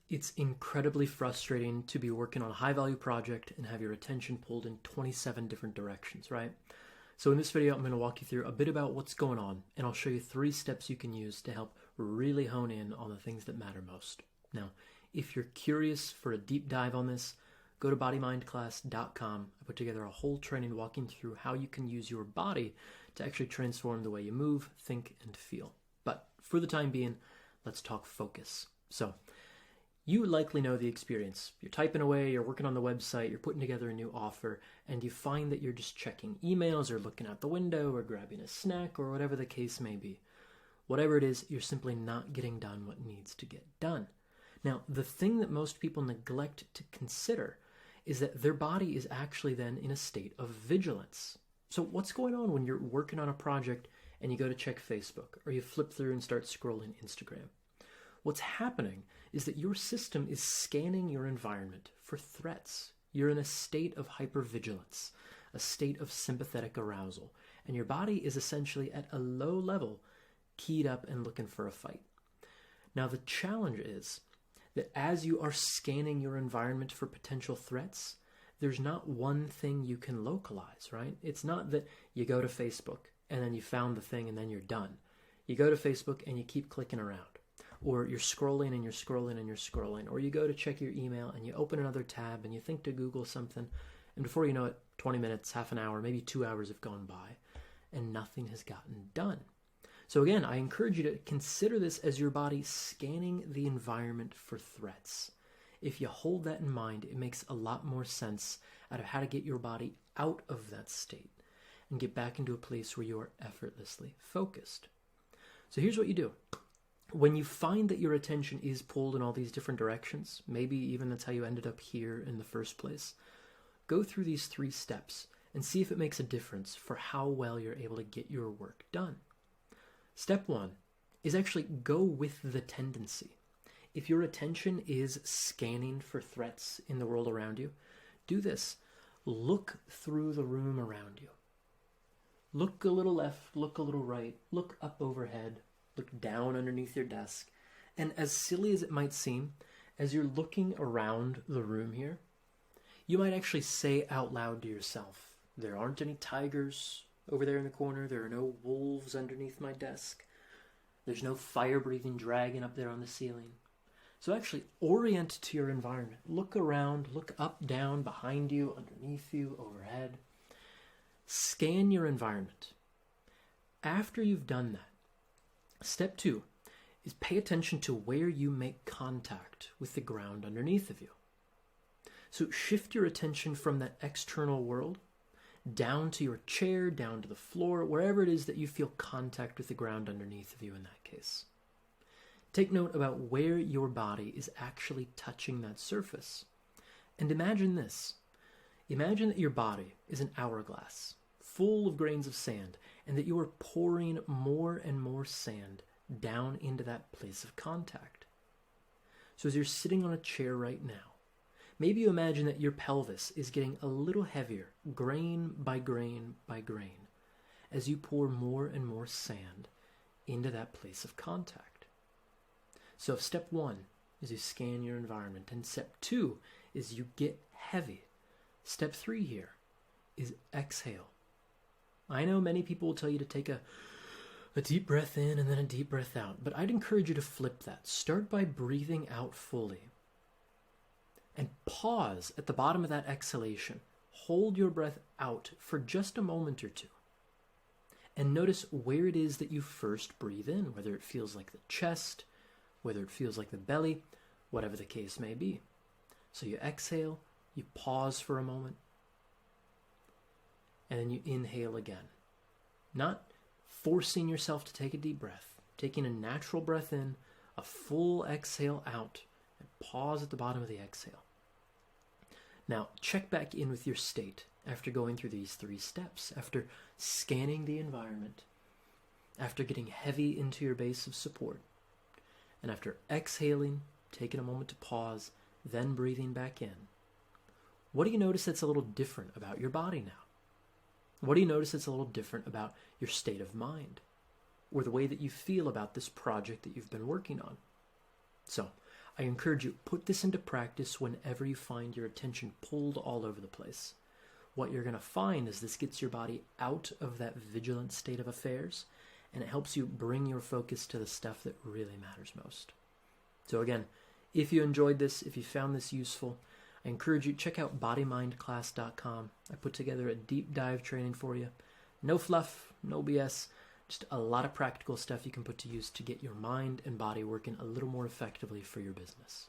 It's incredibly frustrating to be working on a high value project and have your attention pulled in 27 different directions, right? So in this video, I'm going to walk you through a bit about what's going on, and I'll show you 3 steps you can use to help really hone in on the things that matter most. Now, if you're curious for a deep dive on this, go to bodymindclass.com. I put together a whole training walking through how you can use your body to actually transform the way you move, think, and feel. But for the time being, let's talk focus. So, you likely know the experience. You're typing away, you're working on the website, you're putting together a new offer, and you find that you're just checking emails or looking out the window or grabbing a snack or whatever the case may be. Whatever it is, you're simply not getting done what needs to get done. Now, the thing that most people neglect to consider is that their body is actually then in a state of vigilance. So what's going on when you're working on a project and you go to check Facebook or you flip through and start scrolling Instagram? What's happening is that your system is scanning your environment for threats. You're in a state of hypervigilance, a state of sympathetic arousal, and your body is essentially at a low level, keyed up and looking for a fight. Now, the challenge is that as you are scanning your environment for potential threats, there's not one thing you can localize, right? It's not that you go to Facebook and then you found the thing and then you're done. You go to Facebook and you keep clicking around. Or you're scrolling and you're scrolling and you're scrolling. Or you go to check your email and you open another tab and you think to Google something. And before you know it, 20 minutes, half an hour, maybe 2 hours have gone by and nothing has gotten done. So again, I encourage you to consider this as your body scanning the environment for threats. If you hold that in mind, it makes a lot more sense out of how to get your body out of that state and get back into a place where you are effortlessly focused. So here's what you do. When you find that your attention is pulled in all these different directions, maybe even that's how you ended up here in the first place, go through these 3 steps and see if it makes a difference for how well you're able to get your work done. Step 1 is actually go with the tendency. If your attention is scanning for threats in the world around you, do this. Look through the room around you. Look a little left, look a little right, look up overhead, look down underneath your desk. And as silly as it might seem, as you're looking around the room here, you might actually say out loud to yourself, there aren't any tigers over there in the corner. There are no wolves underneath my desk. There's no fire-breathing dragon up there on the ceiling. So actually orient to your environment. Look around, look up, down, behind you, underneath you, overhead. Scan your environment. After you've done that, step 2 is pay attention to where you make contact with the ground underneath of you. So shift your attention from that external world down to your chair, down to the floor, wherever it is that you feel contact with the ground underneath of you in that case. Take note about where your body is actually touching that surface. And imagine this. Imagine that your body is an hourglass full of grains of sand, and that you are pouring more and more sand down into that place of contact. So as you're sitting on a chair right now, maybe you imagine that your pelvis is getting a little heavier, grain by grain by grain, as you pour more and more sand into that place of contact. So step 1 is you scan your environment, and step 2 is you get heavy. Step 3 here is exhale. I know many people will tell you to take a deep breath in and then a deep breath out, but I'd encourage you to flip that. Start by breathing out fully and pause at the bottom of that exhalation. Hold your breath out for just a moment or 2 and notice where it is that you first breathe in, whether it feels like the chest, whether it feels like the belly, whatever the case may be. So you exhale, you pause for a moment, and then you inhale again. Not forcing yourself to take a deep breath, taking a natural breath in, a full exhale out, and pause at the bottom of the exhale. Now, check back in with your state after going through these 3 steps, after scanning the environment, after getting heavy into your base of support, and after exhaling, taking a moment to pause, then breathing back in. What do you notice that's a little different about your body now? What do you notice that's a little different about your state of mind or the way that you feel about this project that you've been working on? So I encourage you, put this into practice whenever you find your attention pulled all over the place. What you're going to find is this gets your body out of that vigilant state of affairs, and it helps you bring your focus to the stuff that really matters most. So again, if you enjoyed this, if you found this useful, I encourage you to check out bodymindclass.com. I put together a deep dive training for you. No fluff, no BS, just a lot of practical stuff you can put to use to get your mind and body working a little more effectively for your business.